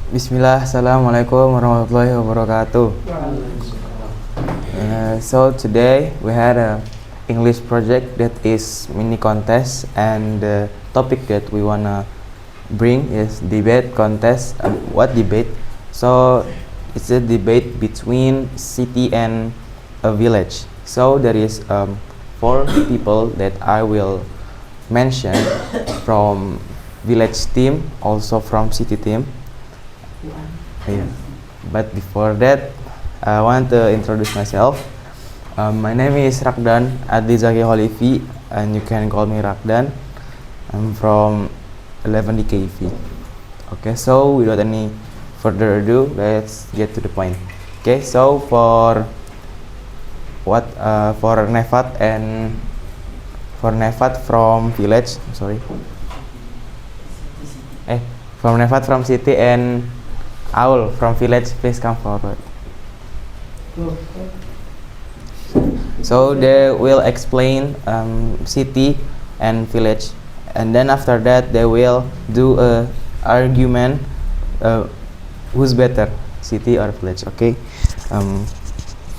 Bismillah, Assalamualaikum warahmatullahi wabarakatuh. So today we had a English project that is mini contest, and the topic that we wanna bring is debate contest. What debate? So it's a debate between city and a village. So there is four people that I will mention from village team, also from city team. Yeah. But before that, I want to introduce myself. My name is Rakdan Adli Zaki Holifi, and you can call me Rakdan. I'm from 11 DKV. Okay, so without any further ado, let's get to the point. Okay, so for Nefat from village, sorry. From Nefat from city and Aul from village, please come forward. So they will explain city and village, and then after that they will do a argument who's better, city or village. Okay,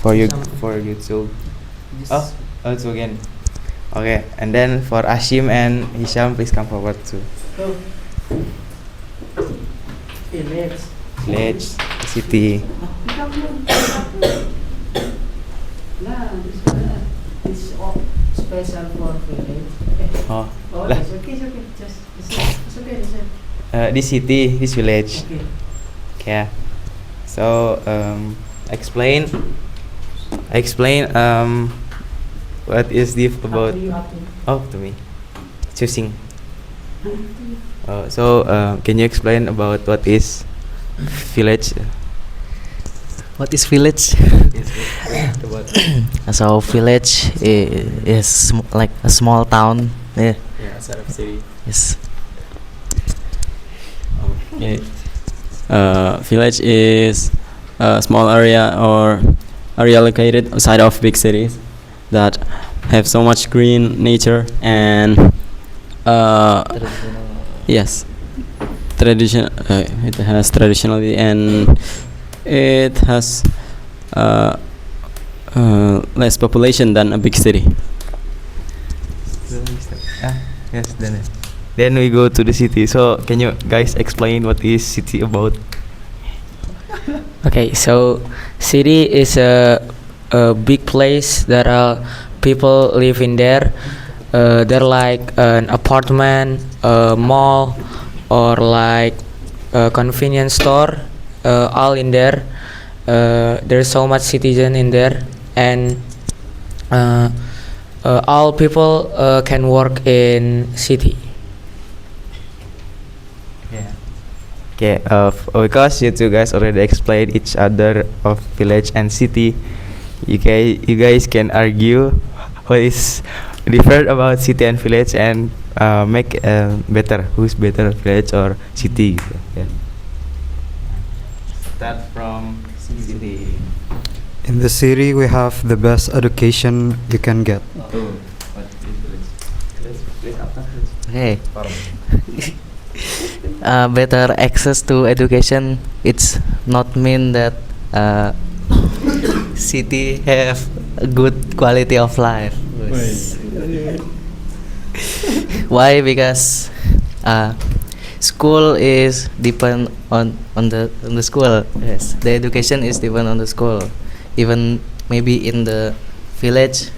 for you to it's again. Okay, and then for Ashim and Hisham, please come forward too. Village, city. It's special for village. Oh, It's okay. It's okay. this city, this village. Okay. Yeah. So explain what is this about? Oh, to me. Choosing. So can you explain about what is village? What is village? So village is like a small town. Yeah. Outside of city. Yes. Okay. Village is a small area or area located outside of big cities that have so much green nature and yes, tradition. It has traditionally and it has less population than a big city. Yes, then we go to the city. So can you guys explain what is city about? Okay, so city is a big place that people live in there. They're like an apartment, a mall, or like a convenience store, all in there. There's so much citizen in there, and all people can work in city. Yeah. Okay. Because you two guys already explained each other of village and city, you guys can argue what is different about city and village and make better. Who's better, village or city? Gitu. Yeah. Start from city. In the city, we have the best education you can get. Okay. Better access to education. It's not mean that city have a good quality of life. Why? Because school is depend on the school. Yes, the education is depend on the school. Even maybe in the village,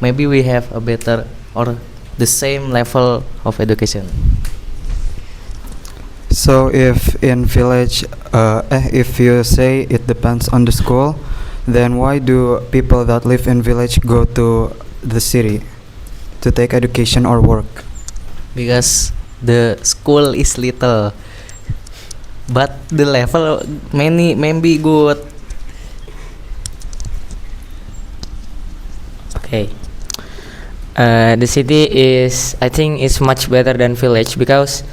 maybe we have a better or the same level of education. So if in village, if you say it depends on the school, then why do people that live in village go to the city to take education or work? Because the school is little, but the level maybe good. Okay. The city is, I think, is much better than village because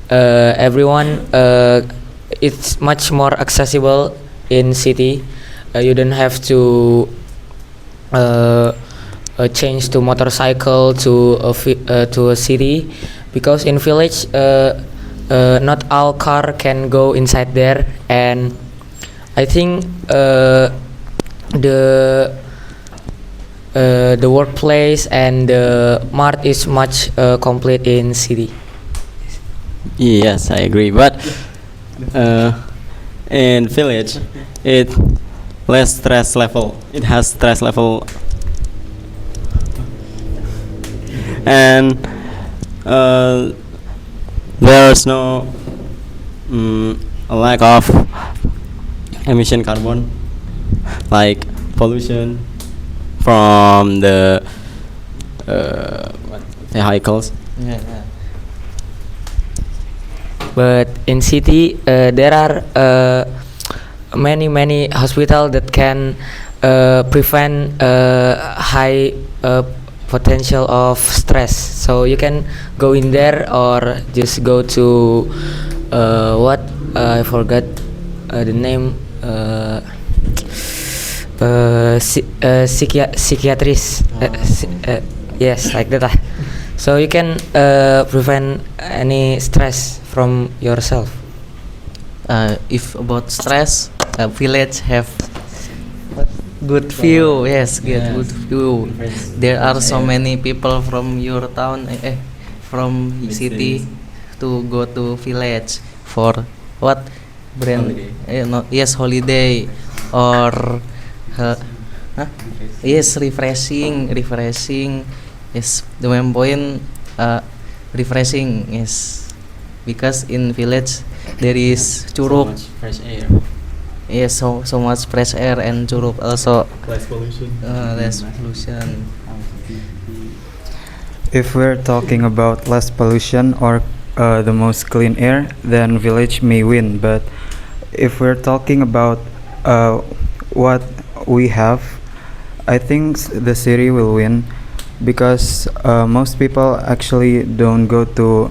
everyone it's much more accessible in city. You don't have to change to motorcycle to a city, because in village not all car can go inside there, and I think the workplace and the mart is much complete in city. Yes, I agree. But in village, it less stress level. It has stress level, and there's no lack of emission carbon, like pollution from the vehicles. Yeah. But in city, there are many hospital that can prevent high potential of stress. So you can go in there or just go to what I forgot the name. Psychiatrist. Yes, like that. So you can prevent any stress from yourself. If about stress, village have good view. Yes, good view. There are so many people from your town, from city, to go to village for what brand? Yes, holiday or yes, refreshing. Yes, the main point, refreshing is because in village there is curug. Fresh air. Yes, so much fresh air and curug also. Less pollution. Less pollution. If we're talking about less pollution or the most clean air, then village may win. But if we're talking about what we have, I think the city will win because most people actually don't go to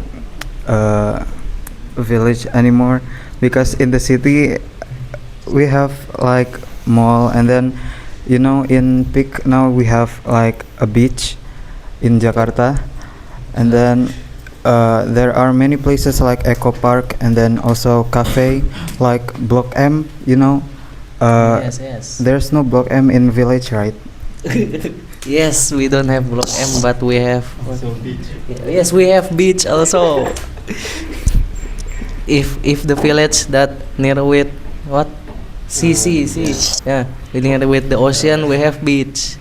village anymore, because in the city we have like mall, and then in peak now we have like a beach in Jakarta, and then there are many places like Eco Park, and then also cafe like Block M. Yes. There's no Block M in village, right? Yes, we don't have Block M, but we have. Yes, we have beach also. If the village that near with what? Sea. Yeah, near with the ocean, we have beach.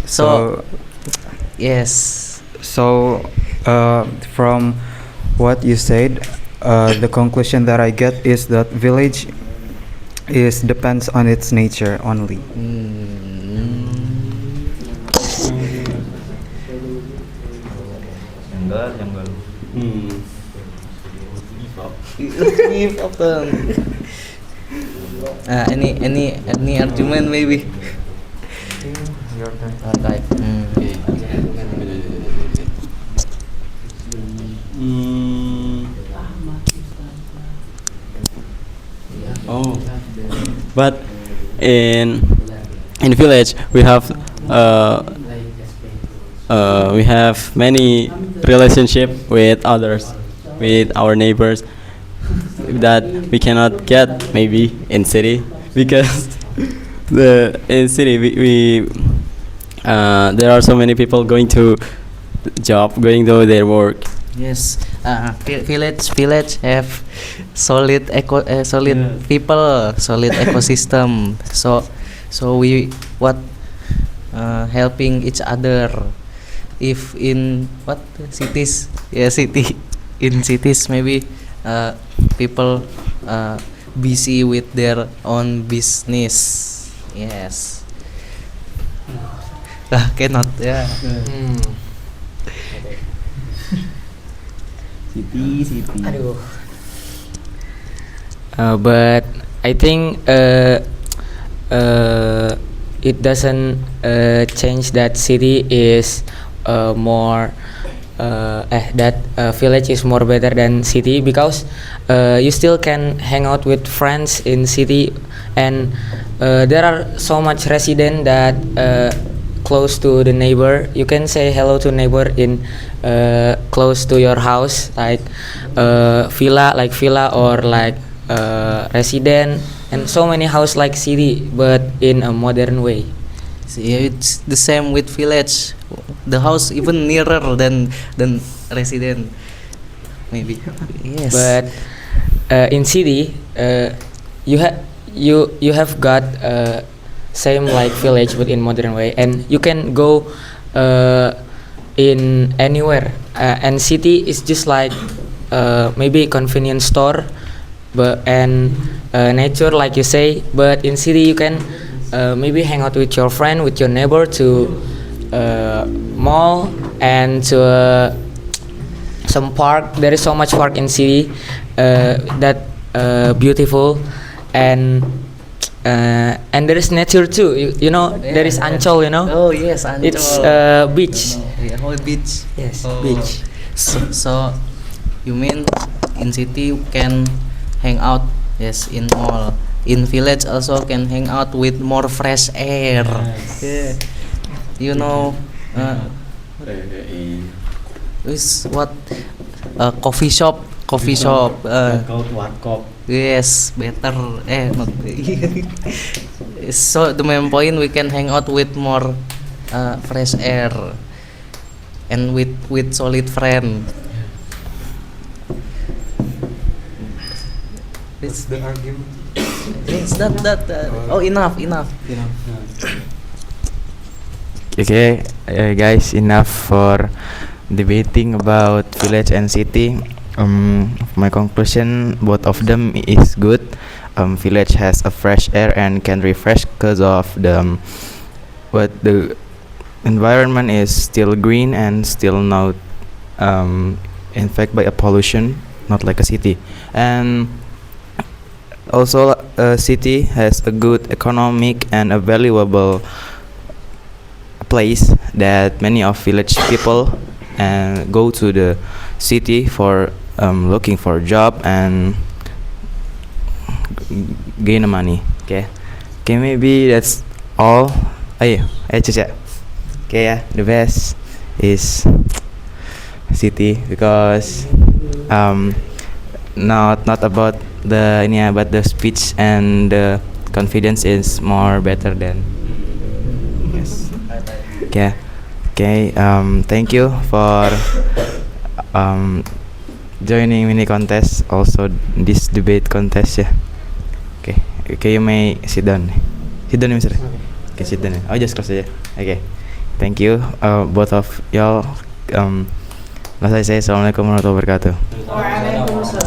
So yes. So from what you said, the conclusion that I get is that village depends on its nature only. Jungle. Give up then. Any argument maybe? Your turn. Okay. Oh, but in village we have many relationship with others, with our neighbors, that we cannot get maybe in city, because in city we there are so many people going to job, going to their work. Yes, village have solid people, solid ecosystem. So we helping each other. If in what cities, city in cities maybe people busy with their own business. Yes. Cannot. Yeah. City. Aduh. But I think it doesn't change that city is more that village is more better than city, because you still can hang out with friends in city, and there are so much resident that close to the neighbor. You can say hello to neighbor in close to your house, like villa or like resident, and so many house like city, but in a modern way. See, it's the same with village. The house even nearer than resident. Maybe. Yes. But in city, you have got same like village but in modern way, and you can go in anywhere. And city is just like maybe convenience store, but and nature like you say. But in city you can maybe hang out with your friend, with your neighbor to mall and to some park. There is so much park in city that beautiful, and there is nature too. You know, there is Ancol. You know, Oh yes, Ancol. it's beach. Yeah, whole beach. Yes, Oh. beach. So you mean in city you can hang out? Yes, in mall. In village also can hang out with more fresh air. Yeah. You know, is what coffee shop. Yes, better. Not. So the main point, we can hang out with more fresh air and with solid friend. It's the argument. Yes, that. Oh, enough. Okay, guys, enough for debating about village and city. My conclusion, both of them is good. Village has a fresh air and can refresh because of but the environment is still green and still not infected by a pollution, not like a city. And also, a city has a good economic and a valuable place that many of village people go to the city for looking for a job and gain money. Okay, maybe that's all. Ayo, Caca. Okay, yeah, the best is city because not about the but the speech and the confidence is more better than yes. Okay. Thank you for joining mini contest, also this debate contest. Yeah. Okay, you may sit down, Mr. Okay, sit down. Oh, just close aja. Okay, thank you both of y'all. Last I say, assalamualaikum warahmatullahi wabarakatuh. Waalaikumsalam.